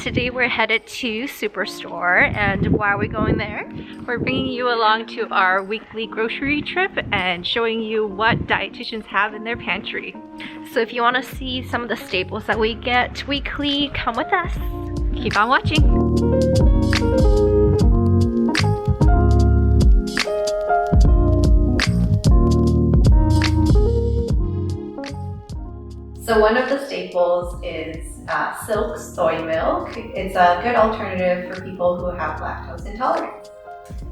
today we're headed to Superstore, and why are we going there? We're bringing you along to our weekly grocery trip and showing you what dietitians have in their pantry. So if you want to see some of the staples that we get weekly, come with us. Keep on watching. So one of the staples is silk soy milk. It's a good alternative for people who have lactose intolerance.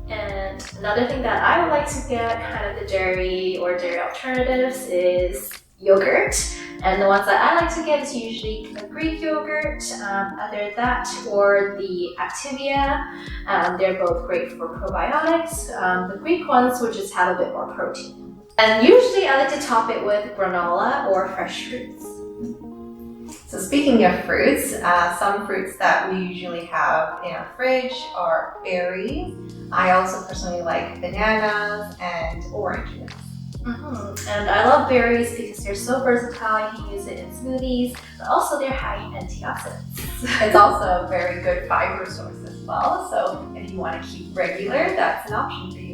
And another thing that I would like to get, kind of the dairy or dairy alternatives, is yogurt. And the ones that I like to get is usually the Greek yogurt, either that or the Activia. They're both great for probiotics. The Greek ones will just have a bit more protein. And usually I like to top it with granola or fresh fruits. So speaking of fruits, some fruits that we usually have in our fridge are berries. I also personally like bananas and oranges. And I love berries because they're so versatile. You can use it in smoothies, but also they're high in antioxidants. It's also a very good fiber source as well. So if you want to keep regular, that's an option for you.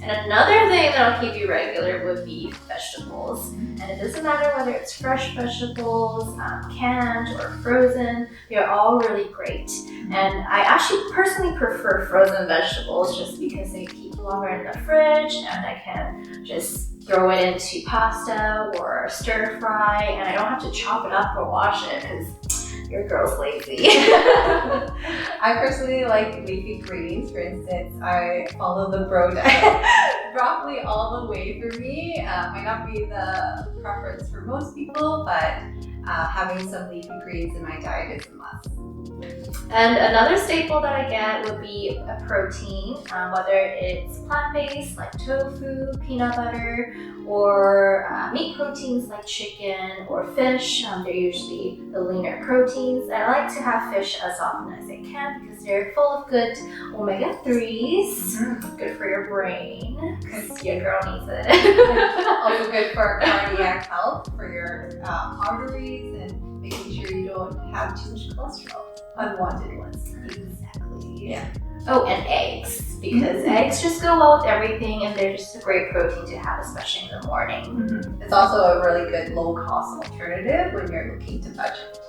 And another thing that'll keep you regular would be vegetables. And it doesn't matter whether it's fresh vegetables, canned or frozen, they're all really great. And I actually personally prefer frozen vegetables just because they keep longer in the fridge and I can just throw it into pasta or stir fry and I don't have to chop it up or wash it because your girl's lazy. I personally like leafy greens. For instance, I follow the bro diet. Broccoli all the way for me. Might not be the preference for most people, but having some leafy greens in my diet is a must. And another staple that I get would be a protein, whether it's plant-based like tofu, peanut butter, or meat proteins like chicken or fish. They're usually the leaner proteins. And I like to have fish as often as I can because they're full of good omega-3s, good for your brain, because your girl needs it. Also good for cardiac health, for your arteries, and making sure you don't have too much cholesterol. Unwanted ones. Exactly. Yeah. Oh, and eggs, because eggs just go well with everything and they're just a great protein to have, especially in the morning. It's also a really good low-cost alternative when you're looking to budget.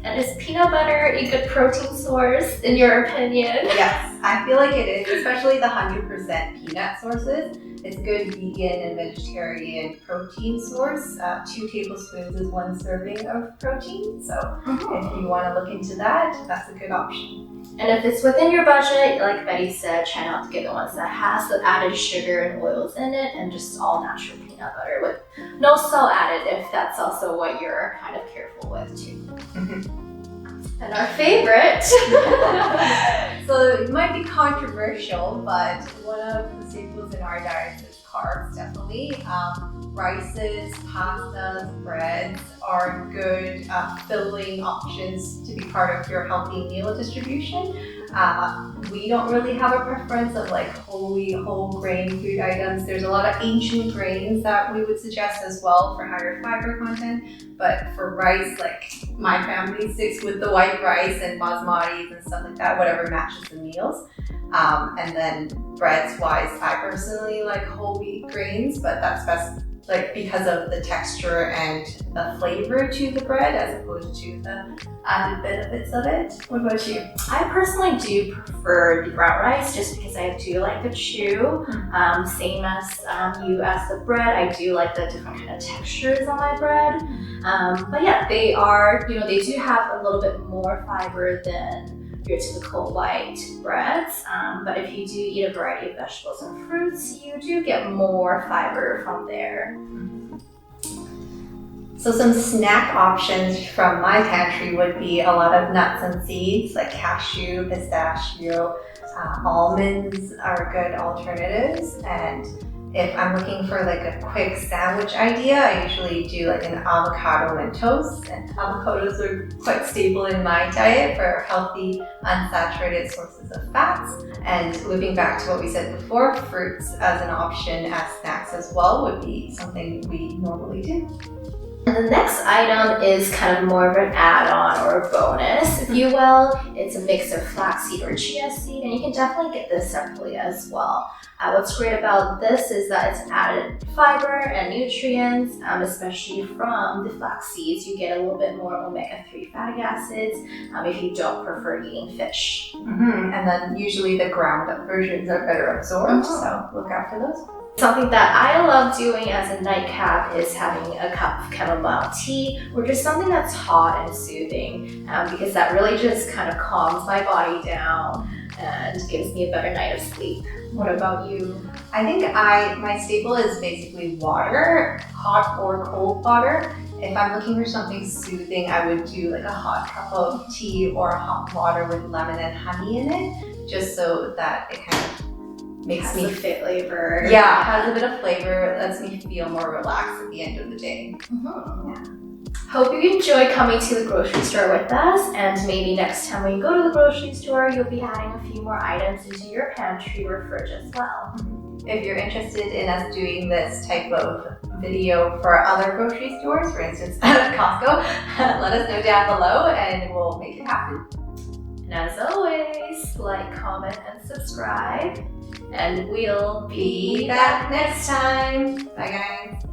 And is peanut butter a good protein source, in your opinion? Yes, I feel like it is, especially the 100% peanut sources. It's a good vegan and vegetarian protein source. 2 tablespoons is 1 serving of protein. So if you want to look into that, that's a good option. And if it's within your budget, like Betty said, try not to get the ones that has the added sugar and oils in it and just all natural peanut butter with no salt added if that's also what you're kind of careful with too. And our favorite. So it might be controversial, but one of the staples in our diet is carbs, definitely. Rices, pastas, breads are good filling options to be part of your healthy meal distribution. We don't really have a preference of like whole grain food items. There's a lot of ancient grains that we would suggest as well for higher fiber content. But for rice, like my family sticks with the white rice and basmatis and stuff like that, whatever matches the meals. And then breads wise, I personally like whole wheat grains, but that's best like because of the texture and the flavor to the bread as opposed to the added benefits of it. What about you? I personally do prefer the brown rice just because I do like the chew. Same as you as the bread. I do like the different kind of textures on my bread. But yeah, they are, they do have a little bit more fiber than your typical white breads, but if you do eat a variety of vegetables and fruits, you do get more fiber from there. So some snack options from my pantry would be a lot of nuts and seeds like cashew, pistachio, almonds are good alternatives. And if I'm looking for like a quick sandwich idea, I usually do like an avocado and toast. And avocados are quite stable in my diet for healthy, unsaturated sources of fats. And looping back to what we said before, fruits as an option as snacks as well would be something we normally do. And the next item is kind of more of an add-on or a bonus, if you will. It's a mix of flaxseed or chia seed, and you can definitely get this separately as well. What's great about this is that it's added fiber and nutrients, especially from the flax seeds. You get a little bit more omega-3 fatty acids if you don't prefer eating fish. And then usually the ground up versions are better absorbed, so look out for those. Something that I love doing as a nightcap is having a cup of chamomile tea, or just something that's hot and soothing, because that really just kind of calms my body down and gives me a better night of sleep. What about you? I think my staple is basically water, hot or cold water. If I'm looking for something soothing, I would do like a hot cup of tea or hot water with lemon and honey in it, just so that it kind of makes me flavor. Yeah, it has a bit of flavor, lets me feel more relaxed at the end of the day. Hope you enjoy coming to the grocery store with us, and maybe next time when you go to the grocery store, you'll be adding a few more items into your pantry or fridge as well. If you're interested in us doing this type of video for other grocery stores, for instance at Costco, let us know down below and we'll make it happen. And as always, like, comment, and subscribe, and we'll be Be back next time. Bye guys.